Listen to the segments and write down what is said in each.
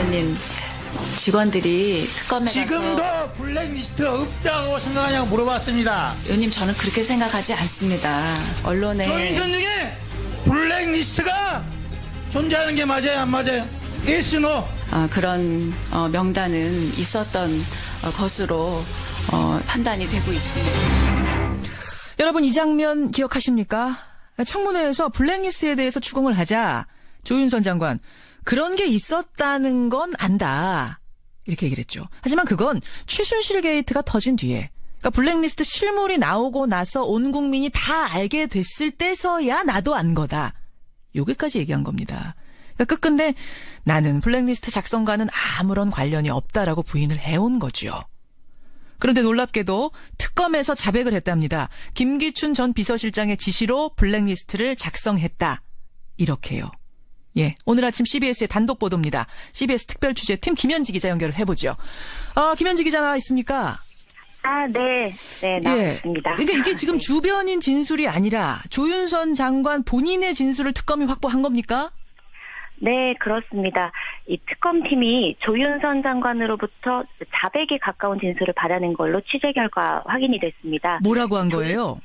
의원님, 직원들이 특검에 가서 지금도 블랙리스트가 없다고 생각하냐고 물어봤습니다. 의원님, 저는 그렇게 생각하지 않습니다. 언론에 조윤선 중에 블랙리스트가 존재하는 게 맞아요, 안 맞아요? Yes, no? 그런 명단은 있었던 것으로 판단이 되고 있습니다. 여러분, 이 장면 기억하십니까? 청문회에서 블랙리스트에 대해서 추궁을 하자 조윤선 장관, 그런 게 있었다는 건 안다, 이렇게 얘기를 했죠. 하지만 그건 최순실 게이트가 터진 뒤에, 그러니까 블랙리스트 실물이 나오고 나서 온 국민이 다 알게 됐을 때서야 나도 안 거다, 여기까지 얘기한 겁니다. 그러니까 끝끝내 나는 블랙리스트 작성과는 아무런 관련이 없다라고 부인을 해온 거죠. 그런데 놀랍게도 특검에서 자백을 했답니다. 김기춘 전 비서실장의 지시로 블랙리스트를 작성했다, 이렇게요. 예, 오늘 아침 CBS의 단독 보도입니다. CBS 특별취재팀 김현지 기자 연결을 해보죠. 김현지 기자 나와 있습니까? 네. 네, 나왔습니다. 예. 그러니까 이게 지금 주변인 진술이 아니라 조윤선 장관 본인의 진술을 특검이 확보한 겁니까? 네, 그렇습니다. 이 특검팀이 조윤선 장관으로부터 자백에 가까운 진술을 받아낸 걸로 취재 결과 확인이 됐습니다. 뭐라고 한 거예요?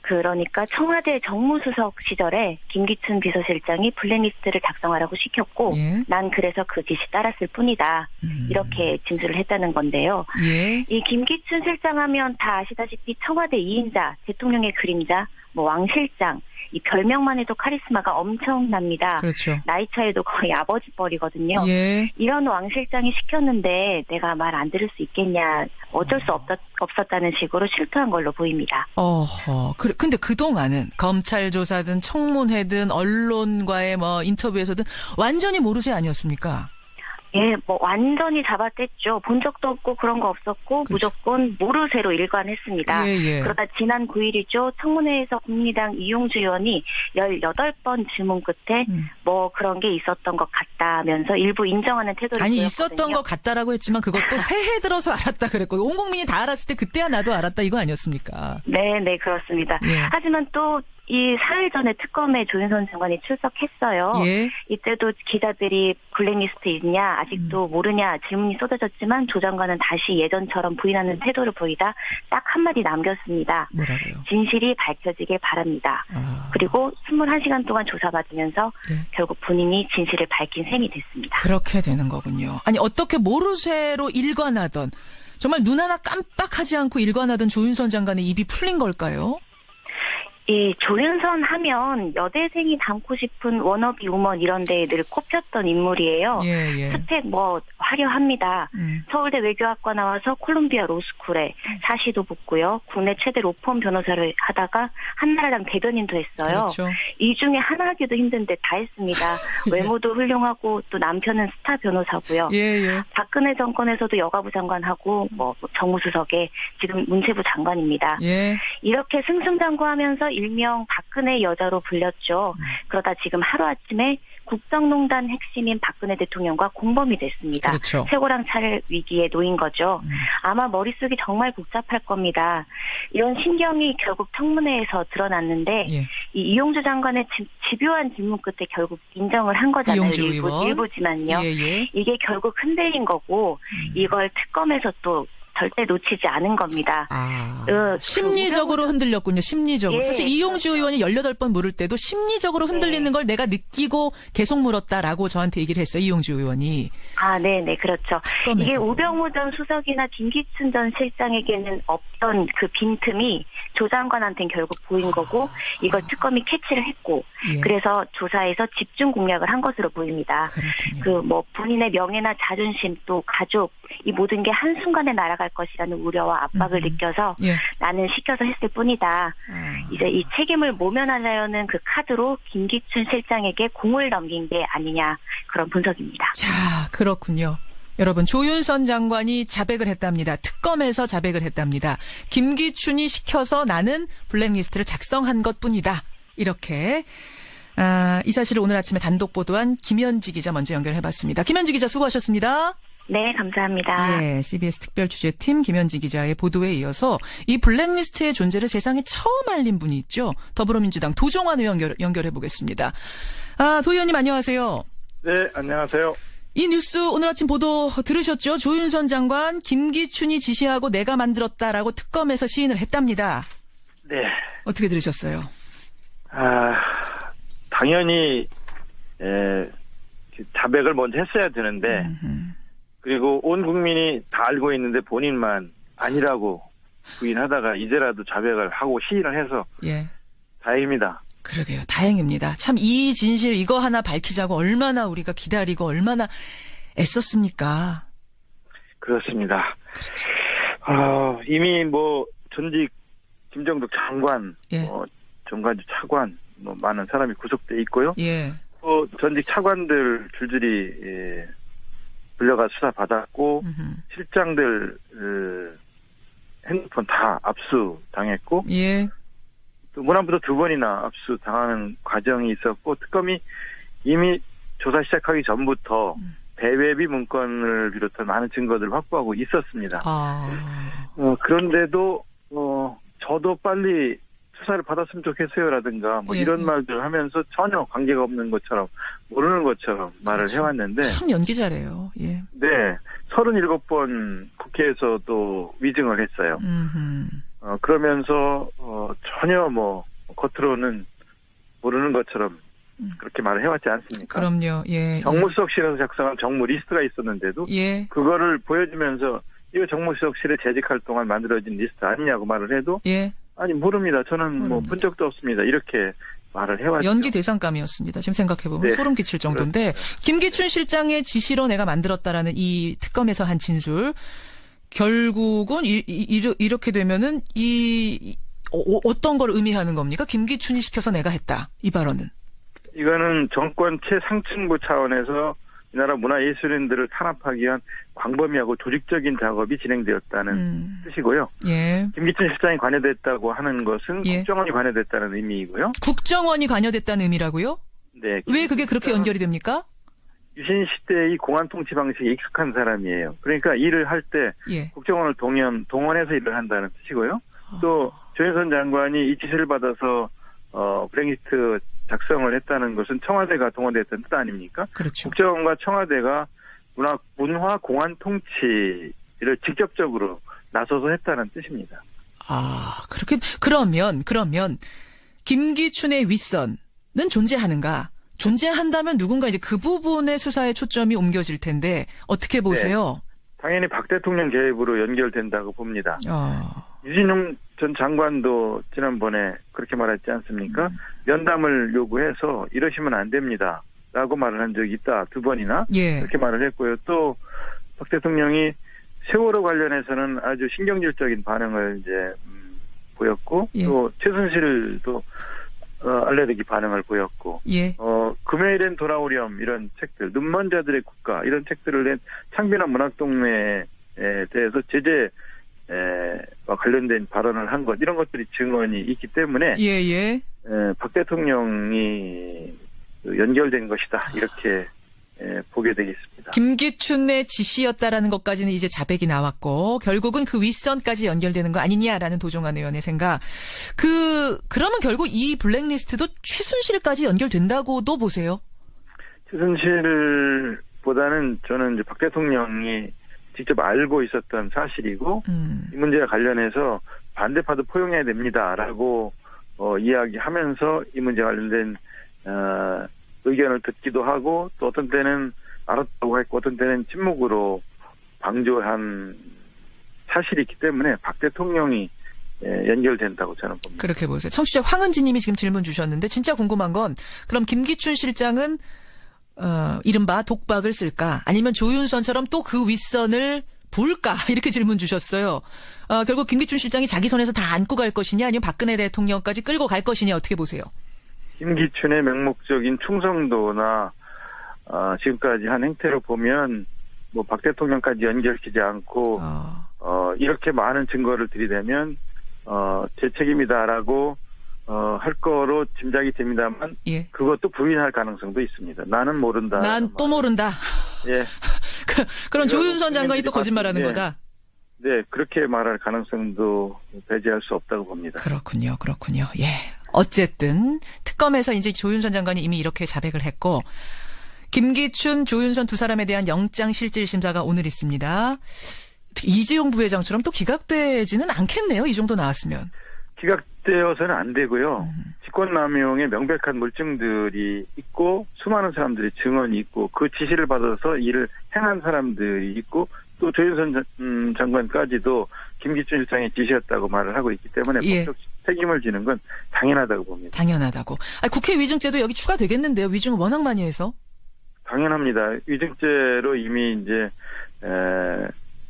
그러니까 청와대 정무수석 시절에 김기춘 비서실장이 블랙리스트를 작성하라고 시켰고, 예. 난 그래서 그 지시 따랐을 뿐이다, 이렇게 진술을 했다는 건데요. 예. 이 김기춘 실장 하면 다 아시다시피 청와대 2인자, 대통령의 그림자, 왕 실장, 이 별명만 해도 카리스마가 엄청납니다. 그렇죠. 나이 차이도 거의 아버지 뻘이거든요. 예. 이런 왕 실장이 시켰는데 내가 말 안 들을 수 있겠냐, 어쩔 수 없었다는 식으로 실토한 걸로 보입니다. 근데 그동안은 검찰 조사든 청문회든 언론과의 인터뷰에서든 완전히 모르쇠 아니었습니까? 예, 완전히 잡아뗐죠. 본 적도 없고 그런 거 없었고, 그렇죠. 무조건 모르쇠로 일관했습니다. 예. 그러다 지난 9일이죠. 청문회에서 국민의당 이용주 의원이 18번 질문 끝에 그런 게 있었던 것 같다면서 일부 인정하는 태도를 보였거든요. 있었던 것 같다라고 했지만 그것도 새해 들어서 알았다 그랬고, 온 국민이 다 알았을 때 그때야 나도 알았다, 이거 아니었습니까? 네, 그렇습니다. 예. 하지만 또 이 4일 전에 특검에 조윤선 장관이 출석했어요. 예. 이때도 기자들이 블랙리스트 있냐, 아직도 모르냐 질문이 쏟아졌지만 조 장관은 다시 예전처럼 부인하는 태도를 보이다 딱 한마디 남겼습니다. 뭐라고요? 진실이 밝혀지길 바랍니다. 그리고 21시간 동안 조사받으면서 결국 본인이 진실을 밝힌 셈이 됐습니다. 그렇게 되는 거군요. 아니, 어떻게 모르쇠로 일관하던, 정말 눈 하나 깜빡하지 않고 일관하던 조윤선 장관의 입이 풀린 걸까요? 이 조윤선 하면 여대생이 닮고 싶은 워너비 우먼 이런 데에 늘 꼽혔던 인물이에요. 예. 스펙 화려합니다. 서울대 외교학과 나와서 콜롬비아 로스쿨에 사시도 붙고요. 국내 최대 로펌 변호사를 하다가 한나라당 대변인도 했어요. 그렇죠. 이 중에 하나 하기도 힘든데 다 했습니다. 외모도 훌륭하고 또 남편은 스타 변호사고요. 예. 박근혜 정권에서도 여가부 장관하고 정무수석에 지금 문체부 장관입니다. 예. 이렇게 승승장구하면서 일명 박근혜 여자로 불렸죠. 그러다 지금 하루아침에 국정농단 핵심인 박근혜 대통령과 공범이 됐습니다. 그렇죠. 쇠고랑 차를 위기에 놓인 거죠. 아마 머릿속이 정말 복잡할 겁니다. 이런 신경이 결국 청문회에서 드러났는데 이 이용주 장관의 집요한 질문 끝에 결국 인정을 한 거잖아요. 일부지만요. 예. 이게 결국 흔들린 거고 이걸 특검에서 또 절대 놓치지 않은 겁니다. 심리적으로 흔들렸군요. 심리적으로. 사실 이용주 의원이 18번 물을 때도 심리적으로 흔들리는 걸 내가 느끼고 계속 물었다라고 저한테 얘기를 했어요. 이용주 의원이. 네, 그렇죠. 이게 우병우 전 수석이나 김기춘 전 실장에게는 없던 그 빈틈이 조 장관한테는 결국 보인 거고, 이걸 특검이 캐치를 했고, 그래서 조사에서 집중 공략을 한 것으로 보입니다. 그렇군요. 본인의 명예나 자존심, 또 가족, 이 모든 게 한순간에 날아갈 것이라는 우려와 압박을 느껴서 나는 시켜서 했을 뿐이다. 이제 이 책임을 모면하려는 그 카드로 김기춘 실장에게 공을 넘긴 게 아니냐, 그런 분석입니다. 자, 그렇군요. 여러분, 조윤선 장관이 자백을 했답니다. 특검에서 자백을 했답니다. 김기춘이 시켜서 나는 블랙리스트를 작성한 것뿐이다. 이렇게 이 사실을 오늘 아침에 단독 보도한 김현지 기자 먼저 연결해봤습니다. 김현지 기자 수고하셨습니다. 네, 감사합니다. 예, CBS 특별취재팀 김현지 기자의 보도에 이어서 이 블랙리스트의 존재를 세상에 처음 알린 분이 있죠. 더불어민주당 도종환 의원 연결해 보겠습니다. 도 의원님 안녕하세요. 네, 안녕하세요. 이 뉴스 오늘 아침 보도 들으셨죠? 조윤선 장관 김기춘이 지시하고 내가 만들었다라고 특검에서 시인을 했답니다. 네. 어떻게 들으셨어요? 당연히 자백을 먼저 했어야 되는데 그리고 온 국민이 다 알고 있는데 본인만 아니라고 부인하다가 이제라도 자백을 하고 시인을 해서 예. 다행입니다. 그러게요. 다행입니다. 참 이 진실 이거 하나 밝히자고 얼마나 우리가 기다리고 얼마나 애썼습니까? 그렇습니다. 이미 전직 김정덕 장관, 예. 정관주 차관, 많은 사람이 구속돼 있고요. 예. 또 전직 차관들 줄줄이 불려가 수사 받았고 실장들 핸드폰 다 압수 당했고. 예. 또 문안부도 2번이나 압수 당하는 과정이 있었고 특검이 이미 조사 시작하기 전부터 대외비 문건을 비롯한 많은 증거들을 확보하고 있었습니다. 그런데도 저도 빨리 수사를 받았으면 좋겠어요라든가 예. 이런 말들 하면서 전혀 관계가 없는 것처럼 모르는 것처럼 말을 그렇죠. 해왔는데 참 연기 잘해요. 예. 네, 37번 국회에서도 위증을 했어요. 그러면서 전혀 겉으로는 모르는 것처럼 그렇게 말을 해왔지 않습니까? 그럼요. 예. 정무수석실에서 작성한 정무 리스트가 있었는데도 예. 그거를 보여주면서 이거 정무수석실에 재직할 동안 만들어진 리스트 아니냐고 말을 해도 예. 아니 모릅니다. 저는 본 적도 없습니다. 이렇게 말을 해왔죠. 연기 대상감이었습니다. 지금 생각해보면 네. 소름 끼칠 정도인데 김기춘 실장의 지시로 내가 만들었다라는 이 특검에서 한 진술 결국은 이렇게 되면은 어떤 걸 의미하는 겁니까? 김기춘이 시켜서 내가 했다. 이 발언은. 이거는 정권 최상층부 차원에서 이 나라 문화예술인들을 탄압하기 위한 광범위하고 조직적인 작업이 진행되었다는 뜻이고요. 예. 김기춘 실장이 관여됐다고 하는 것은 예. 국정원이 관여됐다는 의미이고요. 국정원이 관여됐다는 의미라고요? 네. 왜 그게 그렇게 연결이 됩니까? 유신 시대의 공안 통치 방식에 익숙한 사람이에요. 그러니까 일을 할 때 예. 국정원을 동원해서 일을 한다는 뜻이고요. 또 조윤선 장관이 이 지시를 받아서 블랙리스트 작성을 했다는 것은 청와대가 동원됐다는 뜻 아닙니까? 그렇죠. 국정원과 청와대가 문화 공안 통치를 직접적으로 나서서 했다는 뜻입니다. 그렇게 그러면 김기춘의 윗선은 존재하는가? 존재한다면 누군가 이제 그 부분의 수사의 초점이 옮겨질 텐데 어떻게 보세요? 네. 당연히 박 대통령 개입으로 연결된다고 봅니다. 유진용 전 장관도 지난번에 그렇게 말했지 않습니까? 면담을 요구해서 이러시면 안 됩니다. 라고 말을 한 적이 있다. 2번이나. 예. 그렇게 말을 했고요. 또 박 대통령이 세월호 관련해서는 아주 신경질적인 반응을 이제 보였고 예. 또 최순실도 알레르기 반응을 보였고 예. 금요일엔 돌아오렴 이런 책들, 눈먼 자들의 국가 이런 책들을 낸 창비나 문학동네에 대해서 제재와 관련된 발언을 한 것 이런 것들이 증언이 있기 때문에 예. 박 대통령이 연결된 것이다 이렇게 보게 되겠습니다. 김기춘의 지시였다라는 것까지는 이제 자백이 나왔고 결국은 그 윗선까지 연결되는 거 아니냐라는 도종환 의원의 생각. 그러면 결국 이 블랙리스트도 최순실까지 연결된다고도 보세요? 최순실보다는 저는 이제 박 대통령이 직접 알고 있었던 사실이고 이 문제와 관련해서 반대파도 포용해야 됩니다라고 이야기하면서 이 문제와 관련된 의견을 듣기도 하고 또 어떤 때는 알았다고 했고 어떤 때는 침묵으로 방조한 사실이 있기 때문에 박 대통령이 연결된다고 저는 봅니다. 그렇게 보세요. 청취자 황은지 님이 지금 질문 주셨는데 진짜 궁금한 건 그럼 김기춘 실장은 이른바 독박을 쓸까 아니면 조윤선처럼 또 그 윗선을 볼까 이렇게 질문 주셨어요. 결국 김기춘 실장이 자기 손에서 다 안고 갈 것이냐 아니면 박근혜 대통령까지 끌고 갈 것이냐 어떻게 보세요? 김기춘의 맹목적인 충성도나 지금까지 한 행태로 보면 박 대통령까지 연결시키지 않고 이렇게 많은 증거를 들이대면 제 책임이다라고 할 거로 짐작이 됩니다만 예. 그것도 부인할 가능성도 있습니다. 나는 모른다. 난 또 모른다. 예. 그럼 조윤선 장관이 또 거짓말하는 거다. 네, 그렇게 말할 가능성도 배제할 수 없다고 봅니다. 그렇군요. 예. 어쨌든 특검에서 이제 조윤선 장관이 이미 이렇게 자백을 했고 김기춘, 조윤선 두 사람에 대한 영장실질심사가 오늘 있습니다. 이재용 부회장처럼 또 기각되지는 않겠네요. 이 정도 나왔으면. 기각되어서는 안 되고요. 직권남용의 명백한 물증들이 있고 수많은 사람들이 증언이 있고 그 지시를 받아서 일을 행한 사람들이 있고 또 조윤선 장관까지도 김기춘 실장의 지시였다고 말을 하고 있기 때문에 예. 법적 책임을 지는 건 당연하다고 봅니다. 당연하다고. 국회 위증죄도 여기 추가되겠는데요. 위증을 워낙 많이 해서. 당연합니다. 위증죄로 이미 이제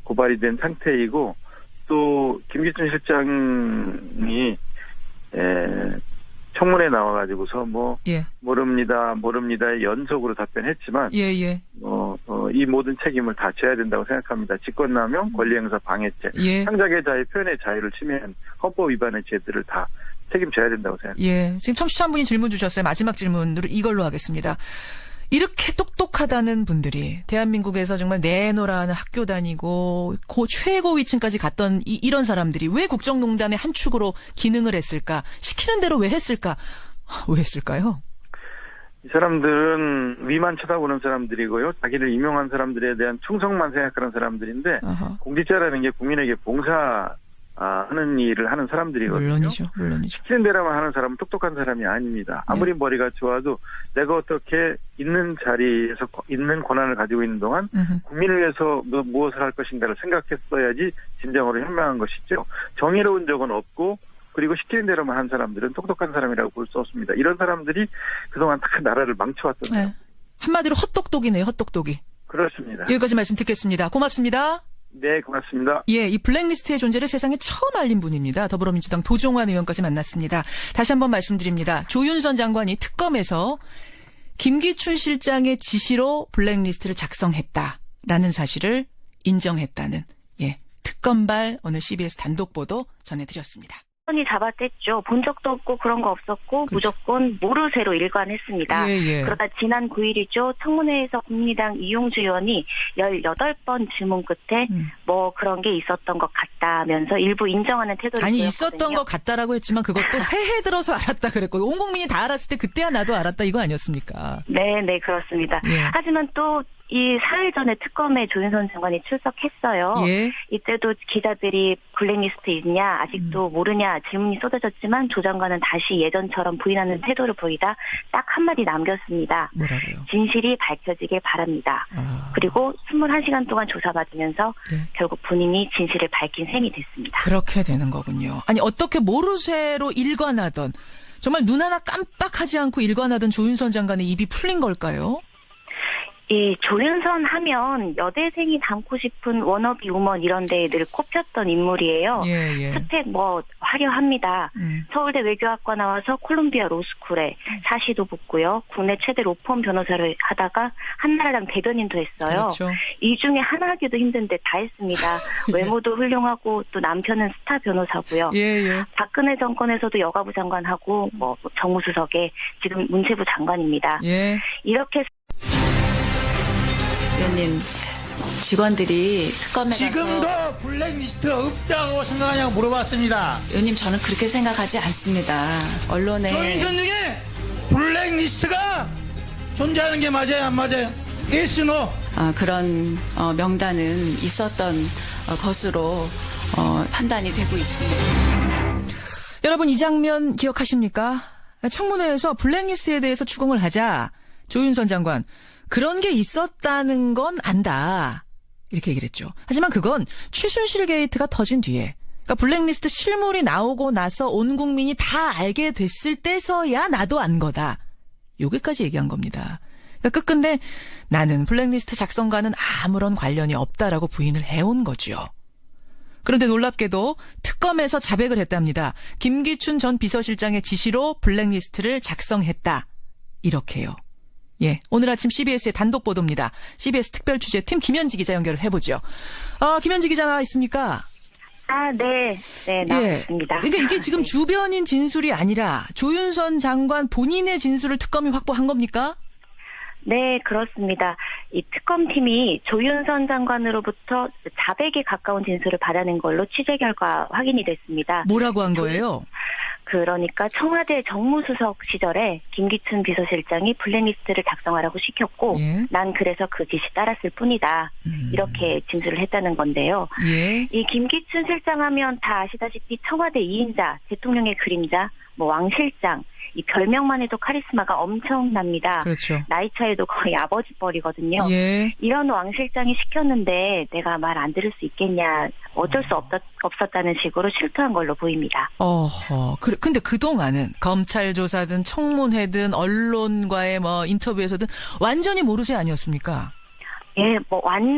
고발이 된 상태이고 또 김기춘 실장이 청문회 나와가지고서 예. 모릅니다 연속으로 답변했지만 예. 이 모든 책임을 다 져야 된다고 생각합니다. 직권남용, 권리행사 방해죄, 예. 창작의 자유, 표현의 자유를 침해한 헌법 위반의 죄들을 다 책임져야 된다고 생각합니다. 예, 지금 청취자 한 분이 질문 주셨어요. 마지막 질문으로 이걸로 하겠습니다. 이렇게 똑똑하다는 분들이 대한민국에서 정말 내노라는 학교 다니고 최고 위층까지 갔던 이런 사람들이 왜 국정농단의 한 축으로 기능을 했을까? 시키는 대로 왜 했을까? 왜 했을까요? 이 사람들은 위만 쳐다보는 사람들이고요. 자기를 임용한 사람들에 대한 충성만 생각하는 사람들인데 아하. 공직자라는 게 국민에게 봉사하는 일을 하는 사람들이거든요. 물론이죠. 시키는 대로만 하는 사람은 똑똑한 사람이 아닙니다. 아무리 머리가 좋아도 내가 어떻게 있는 자리에서 있는 권한을 가지고 있는 동안 국민을 위해서 무엇을 할 것인가를 생각했어야지 진정으로 현명한 것이죠. 정의로운 적은 없고 그리고 시키는 대로만 한 사람들은 똑똑한 사람이라고 볼 수 없습니다. 이런 사람들이 그동안 다 나라를 망쳐왔던 네. 한마디로 헛똑똑이네요. 헛똑똑이. 그렇습니다. 여기까지 말씀 듣겠습니다. 고맙습니다. 네, 고맙습니다. 예, 이 블랙리스트의 존재를 세상에 처음 알린 분입니다. 더불어민주당 도종환 의원까지 만났습니다. 다시 한번 말씀드립니다. 조윤선 장관이 특검에서 김기춘 실장의 지시로 블랙리스트를 작성했다라는 사실을 인정했다는 특검발 오늘 CBS 단독 보도 전해드렸습니다. 이 잡아댔죠. 본 적도 없고 그런 거 없었고 그렇죠. 무조건 모르쇠로 일관했습니다. 예. 그러다 지난 9일이죠. 청문회에서 국민의당 이용주 의원이 18번 질문 끝에 뭐 그런 게 있었던 것 같다면서 일부 인정하는 태도를 보였거든요. 있었던 것 같다라고 했지만 그것도 새해 들어서 알았다 그랬고 온 국민이 다 알았을 때 그때야 나도 알았다 이거 아니었습니까? 네, 그렇습니다. 예. 하지만 또 이 4일 전에 특검에 조윤선 장관이 출석했어요. 예. 이때도 기자들이 블랙리스트 있냐 아직도 모르냐 질문이 쏟아졌지만 조 장관은 다시 예전처럼 부인하는 태도를 보이다 딱 한마디 남겼습니다. 뭐라고요? 진실이 밝혀지길 바랍니다. 그리고 21시간 동안 조사받으면서 결국 본인이 진실을 밝힌 셈이 됐습니다. 그렇게 되는 거군요. 아니 어떻게 모르쇠로 일관하던 정말 눈 하나 깜빡하지 않고 일관하던 조윤선 장관의 입이 풀린 걸까요? 이 조윤선 하면 여대생이 닮고 싶은 워너비 우먼 이런 데에 늘 꼽혔던 인물이에요. 예. 스펙 화려합니다. 서울대 외교학과 나와서 콜롬비아 로스쿨에 사시도 붙고요. 국내 최대 로펌 변호사를 하다가 한나라당 대변인도 했어요. 그렇죠. 이 중에 하나 하기도 힘든데 다 했습니다. 외모도 훌륭하고 또 남편은 스타 변호사고요. 예. 박근혜 정권에서도 여가부 장관하고 정무수석에 지금 문체부 장관입니다. 예. 이렇게 의원님, 직원들이 특검에 지금도 가서 블랙리스트가 없다고 생각하냐고 물어봤습니다. 의원님 저는 그렇게 생각하지 않습니다. 언론에 조윤선 중에 블랙리스트가 존재하는 게 맞아요, 안 맞아요? Yes, no? 그런 명단은 있었던 것으로 판단이 되고 있습니다. 여러분 이 장면 기억하십니까? 청문회에서 블랙리스트에 대해서 추궁을 하자 조윤선 장관 그런 게 있었다는 건 안다. 이렇게 얘기를 했죠. 하지만 그건 최순실 게이트가 터진 뒤에 그러니까 블랙리스트 실물이 나오고 나서 온 국민이 다 알게 됐을 때서야 나도 안 거다. 여기까지 얘기한 겁니다. 그러니까 끝끝내 나는 블랙리스트 작성과는 아무런 관련이 없다라고 부인을 해온 거죠. 그런데 놀랍게도 특검에서 자백을 했답니다. 김기춘 전 비서실장의 지시로 블랙리스트를 작성했다. 이렇게요. 예, 오늘 아침 CBS의 단독 보도입니다. CBS 특별취재팀 김현지 기자 연결을 해보죠. 김현지 기자 나와 있습니까? 네, 나와 있습니다. 그러니까 이게 지금 주변인 진술이 아니라 조윤선 장관 본인의 진술을 특검이 확보한 겁니까? 네, 그렇습니다. 이 특검팀이 조윤선 장관으로부터 자백에 가까운 진술을 받아낸 걸로 취재 결과 확인이 됐습니다. 뭐라고 한 거예요? 그러니까 청와대 정무수석 시절에 김기춘 비서실장이 블랙리스트를 작성하라고 시켰고 예. 난 그래서 그 지시 따랐을 뿐이다. 이렇게 진술을 했다는 건데요. 예. 이 김기춘 실장 하면 다 아시다시피 청와대 2인자, 대통령의 그림자, 뭐 왕실장, 이 별명만 해도 카리스마가 엄청납니다. 그렇죠. 나이 차이도 거의 아버지 뻘이거든요. 예. 이런 왕 실장이 시켰는데 내가 말 안 들을 수 있겠냐. 어쩔 수 없었다는 식으로 실토한 걸로 보입니다. 근데 그동안은 검찰 조사든 청문회든 언론과의 뭐 인터뷰에서든 완전히 모르쇠 아니었습니까? 예, 뭐 완전